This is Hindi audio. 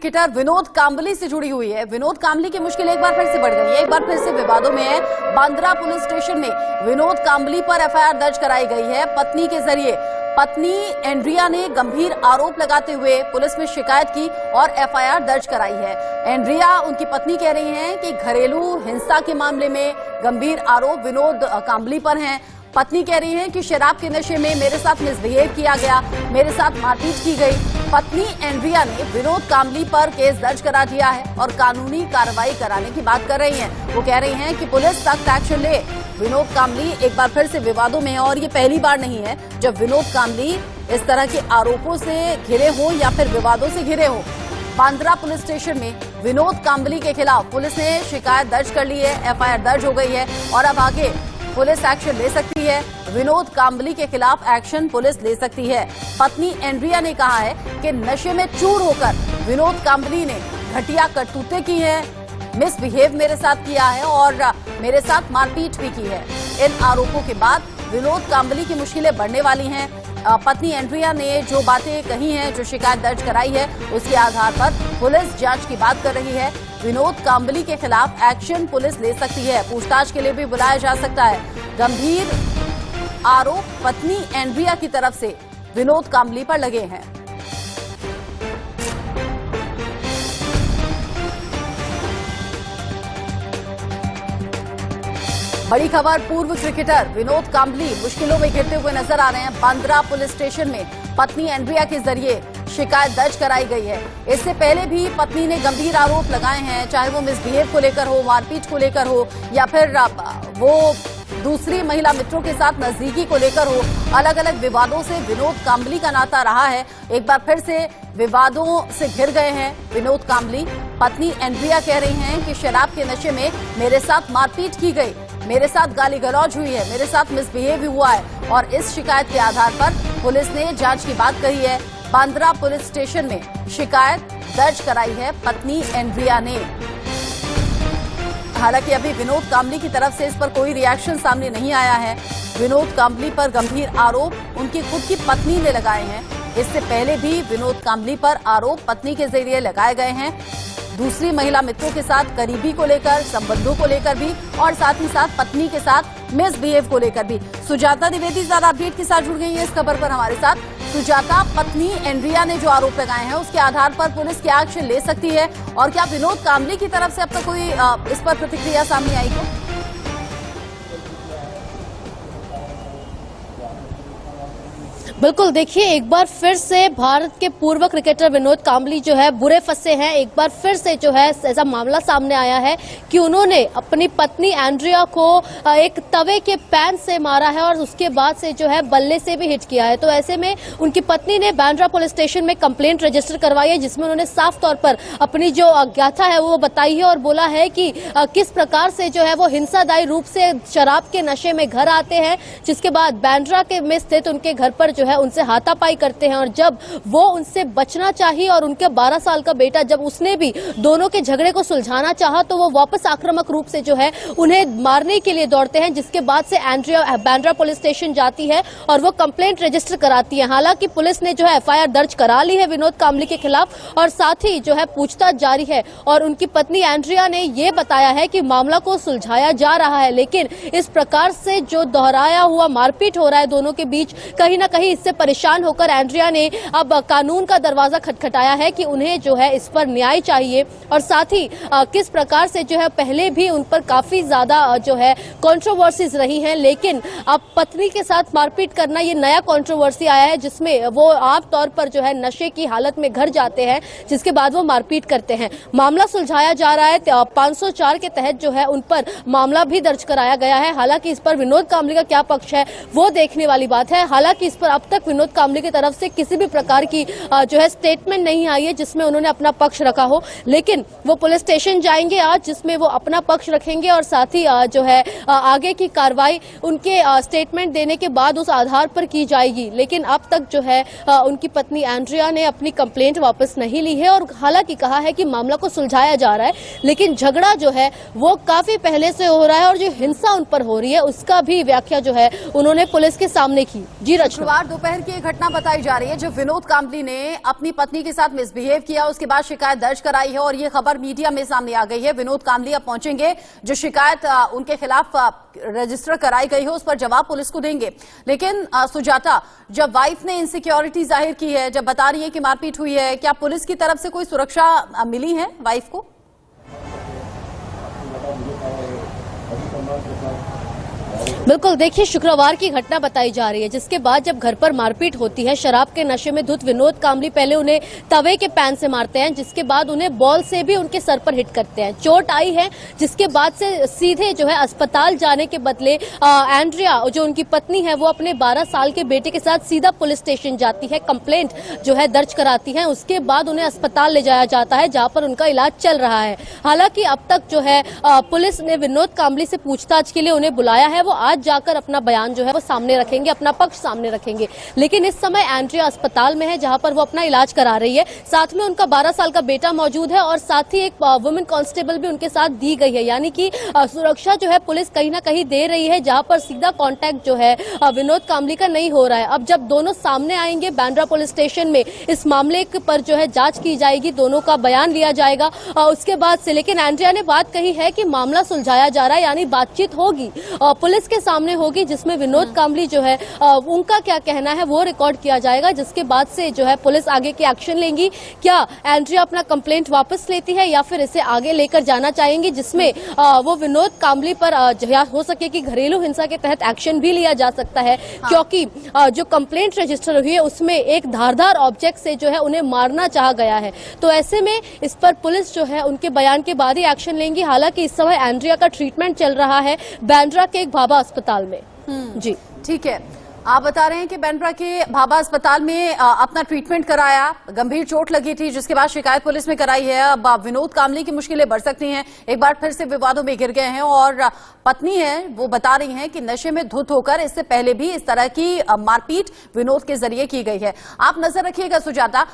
क्रिकेटर विनोद कांबली से जुड़ी हुई है। विनोद कांबली की मुश्किल एक बार फिर से बढ़ गई है, एक बार फिर से विवादों में है। बांद्रा पुलिस स्टेशन में विनोद कांबली पर एफआईआर दर्ज कराई गई है। पत्नी के जरिए पत्नी एंड्रिया ने गंभीर आरोप लगाते हुए पुलिस में शिकायत की और एफआईआर दर्ज कराई है। एंड्रिया, उनकी पत्नी, कह रही हैं कि घरेलू हिंसा के मामले में गंभीर आरोप विनोद कांबली पर हैं। पत्नी कह रही है कि शराब के नशे में मेरे साथ मिसबिहेव किया गया, मेरे साथ मारपीट की गई। पत्नी एंड्रिया ने विनोद कांबली पर केस दर्ज करा दिया है और कानूनी कार्रवाई कराने की बात कर रही हैं। वो कह रही हैं कि पुलिस सख्त एक्शन ले। विनोद कांबली एक बार फिर से विवादों में है और ये पहली बार नहीं है जब विनोद कांबली इस तरह के आरोपों से घिरे हो या फिर विवादों से घिरे हो। बांद्रा पुलिस स्टेशन में विनोद कांबली के खिलाफ पुलिस ने शिकायत दर्ज कर ली है, एफआईआर दर्ज हो गई है और अब आगे पुलिस एक्शन ले सकती है। विनोद कांबली के खिलाफ एक्शन पुलिस ले सकती है। पत्नी एंड्रिया ने कहा है कि नशे में चूर होकर विनोद कांबली ने घटिया करतूतें की हैं, मिसबिहेव मेरे साथ किया है और मेरे साथ मारपीट भी की है। इन आरोपों के बाद विनोद कांबली की मुश्किलें बढ़ने वाली हैं। पत्नी एंड्रिया ने जो बातें कही हैं, जो शिकायत दर्ज कराई है, उसके आधार पर पुलिस जांच की बात कर रही है। विनोद कांबली के खिलाफ एक्शन पुलिस ले सकती है, पूछताछ के लिए भी बुलाया जा सकता है। गंभीर आरोप पत्नी एंड्रिया की तरफ से विनोद कांबली पर लगे हैं। बड़ी खबर, पूर्व क्रिकेटर विनोद कांबली मुश्किलों में घिरते हुए नजर आ रहे हैं। बांद्रा पुलिस स्टेशन में पत्नी एंड्रिया के जरिए शिकायत दर्ज कराई गई है। इससे पहले भी पत्नी ने गंभीर आरोप लगाए हैं, चाहे वो मिसबिहेव को लेकर हो, मारपीट को लेकर हो या फिर वो दूसरी महिला मित्रों के साथ नजदीकी को लेकर हो। अलग अलग विवादों से विनोद कांबली का नाता रहा है। एक बार फिर से विवादों से घिर गए हैं विनोद कांबली। पत्नी एंड्रिया कह रही हैं कि शराब के नशे में मेरे साथ मारपीट की गई, मेरे साथ गाली गलौज हुई है, मेरे साथ मिसबिहेव भी हुआ है और इस शिकायत के आधार पर पुलिस ने जांच की बात कही है। बांद्रा पुलिस स्टेशन में शिकायत दर्ज कराई है पत्नी एंड्रिया ने। हालांकि अभी विनोद कांबली की तरफ से इस पर कोई रिएक्शन सामने नहीं आया है। विनोद कांबली पर गंभीर आरोप उनकी खुद की पत्नी ने लगाए हैं। इससे पहले भी विनोद कांबली पर आरोप पत्नी के जरिए लगाए गए हैं, दूसरी महिला मित्रों के साथ करीबी को लेकर, संबंधों को लेकर भी और साथ ही साथ पत्नी के साथ मिसबिहेव को लेकर भी। सुजाता द्विवेदी ज्यादा अपडेट के साथ जुड़ गई है इस खबर पर हमारे साथ। सुजाता, पत्नी एंड्रिया ने जो आरोप लगाए हैं उसके आधार पर पुलिस क्या एक्शन ले सकती है और क्या विनोद कांबली की तरफ से अब तक कोई इस पर प्रतिक्रिया सामने आई है? बिल्कुल, देखिए एक बार फिर से भारत के पूर्व क्रिकेटर विनोद कांबली जो है बुरे फंसे हैं। एक बार फिर से जो है ऐसा मामला सामने आया है कि उन्होंने अपनी पत्नी एंड्रिया को एक तवे के पैन से मारा है और उसके बाद से जो है बल्ले से भी हिट किया है। तो ऐसे में उनकी पत्नी ने बांद्रा पुलिस स्टेशन में कंप्लेंट रजिस्टर करवाई है, जिसमें उन्होंने साफ तौर पर अपनी जो अज्ञाता है वो बताई है और बोला है कि किस प्रकार से जो है वो हिंसादायी रूप से शराब के नशे में घर आते हैं, जिसके बाद बांद्रा के में स्थित उनके घर पर जो है उनसे हाथापाई करते हैं और जब वो उनसे बचना चाहिए और उनके 12 साल का बेटा जब उसने भी दोनों के झगड़े को सुलझाना चाहा तो वो वापस आक्रामक रूप से जो है उन्हें मारने के लिए दौड़ते हैं, जिसके बाद से एंड्रिया बांद्रा पुलिस स्टेशन जाती है और वो कंप्लेंट रजिस्टर कराती है। हालांकि पुलिस ने जो है एफआईआर दर्ज करा ली है विनोद कांबली के खिलाफ और साथ ही जो है पूछताछ जारी है और उनकी पत्नी एंड्रिया ने ये बताया है कि मामला को सुलझाया जा रहा है, लेकिन इस प्रकार से जो दोहराया हुआ मारपीट हो रहा है दोनों के बीच, कहीं ना कहीं इससे परेशान होकर एंड्रिया ने अब कानून का दरवाजा खटखटाया है कि उन्हें जो है इस पर न्याय चाहिए और साथ ही किस प्रकार से जो है पहले भी उन पर काफी ज्यादा जो है कंट्रोवर्सीज रही हैं, लेकिन अब पत्नी के साथ मारपीट करना ये नया कंट्रोवर्सी आया है, जिसमें वो आम तौर पर जो है नशे की हालत में घर जाते हैं, जिसके बाद वो मारपीट करते हैं। मामला सुलझाया जा रहा है, 504 के तहत जो है उन पर मामला भी दर्ज कराया गया है। हालांकि इस पर विनोद कांबली का क्या पक्ष है वो देखने वाली बात है। हालांकि इस पर अब तक विनोद कांबली की तरफ से किसी भी प्रकार की जो है स्टेटमेंट नहीं आई है जिसमें उन्होंने अपना पक्ष रखा हो, लेकिन वो पुलिस स्टेशन जाएंगे आज, जिसमें वो अपना पक्ष रखेंगे और साथ ही जो है आगे की कार्रवाई उनके स्टेटमेंट देने के बाद उस आधार पर की जाएगी। लेकिन अब तक जो है उनकी पत्नी एंड्रिया ने अपनी कंप्लेंट वापस नहीं ली है और हालांकि कहा है कि मामला को सुलझाया जा रहा है, लेकिन झगड़ा जो है वो काफी पहले से हो रहा है और जो हिंसा उन पर हो रही है उसका भी व्याख्या जो है उन्होंने पुलिस के सामने की। जी, शुक्रवार दोपहर की एक घटना बताई जा रही है जब विनोद कांबली ने अपनी पत्नी के साथ मिसबिहेव किया, उसके बाद शिकायत दर्ज कराई है और ये खबर मीडिया में सामने आ गई है। विनोद कांबली अब पहुंचेंगे, जो शिकायत उनके खिलाफ रजिस्टर कराई गई है उस पर जवाब पुलिस को देंगे। लेकिन सुजाता, जब वाइफ ने इनसिक्योरिटी जाहिर की है, जब बता रही है कि मारपीट हुई है, क्या पुलिस की तरफ से कोई सुरक्षा मिली है वाइफ को? बिल्कुल, देखिए शुक्रवार की घटना बताई जा रही है जिसके बाद जब घर पर मारपीट होती है, शराब के नशे में धुत विनोद कांबली पहले उन्हें तवे के पैन से मारते हैं, जिसके बाद उन्हें बॉल से भी उनके सर पर हिट करते हैं। चोट आई है जिसके बाद से सीधे जो है अस्पताल जाने के बदले एंड्रिया जो उनकी पत्नी है वो अपने 12 साल के बेटे के साथ सीधा पुलिस स्टेशन जाती है, कंप्लेंट जो है दर्ज कराती है। उसके बाद उन्हें अस्पताल ले जाया जाता है जहां पर उनका इलाज चल रहा है। हालांकि अब तक जो है पुलिस ने विनोद कांबली से पूछताछ के लिए उन्हें बुलाया है, वो आज जाकर अपना बयान जो है वो सामने रखेंगे, अपना पक्ष सामने रखेंगे। लेकिन इस समय एंड्रिया अस्पताल में है जहां पर वो अपना इलाज करा रही है। साथ में उनका 12 साल का बेटा मौजूद है और साथ ही एक वुमेन कांस्टेबल भी उनके साथ दी गई है, यानी कि सुरक्षा जो है पुलिस कहीं ना कहीं दे रही है, जहां पर सीधा कांटेक्ट जो है विनोद कांबली का नहीं हो रहा है। अब जब दोनों सामने आएंगे बांद्रा पुलिस स्टेशन में, इस मामले पर जो है जांच की जाएगी, दोनों का बयान लिया जाएगा उसके बाद से। लेकिन एंड्रिया ने बात कही है कि मामला सुलझाया जा रहा है, यानी बातचीत होगी पुलिस के सामने होगी, जिसमें विनोद कांबली जो है उनका क्या कहना है वो रिकॉर्ड किया जाएगा, जिसके बाद से जो है पुलिस आगे की एक्शन लेंगी। क्या एंड्रिया अपना कंप्लेंट वापस लेती है या फिर इसे आगे लेकर जाना चाहेंगी, जिसमें वो विनोद कांबली पर हो सके कि घरेलू हिंसा के तहत एक्शन भी लिया जा सकता है। क्योंकि जो कंप्लेंट रजिस्टर हुई है उसमें एक धारदार ऑब्जेक्ट से जो है उन्हें मारना चाहा गया है। तो ऐसे में इस पर पुलिस जो है उनके बयान के बाद ही एक्शन लेंगी। हालांकि इस समय एंड्रिया का ट्रीटमेंट चल रहा है बांद्रा के एक भाभा अस्पताल में। जी ठीक है, आप बता रहे हैं कि बांद्रा के भाभा अस्पताल में अपना ट्रीटमेंट कराया, गंभीर चोट लगी थी जिसके बाद शिकायत पुलिस में कराई है। अब विनोद कांबली की मुश्किलें बढ़ सकती हैं, एक बार फिर से विवादों में घिर गए हैं और पत्नी है वो बता रही हैं कि नशे में धुत होकर इससे पहले भी इस तरह की मारपीट विनोद के जरिए की गई है। आप नजर रखिएगा सुजाता।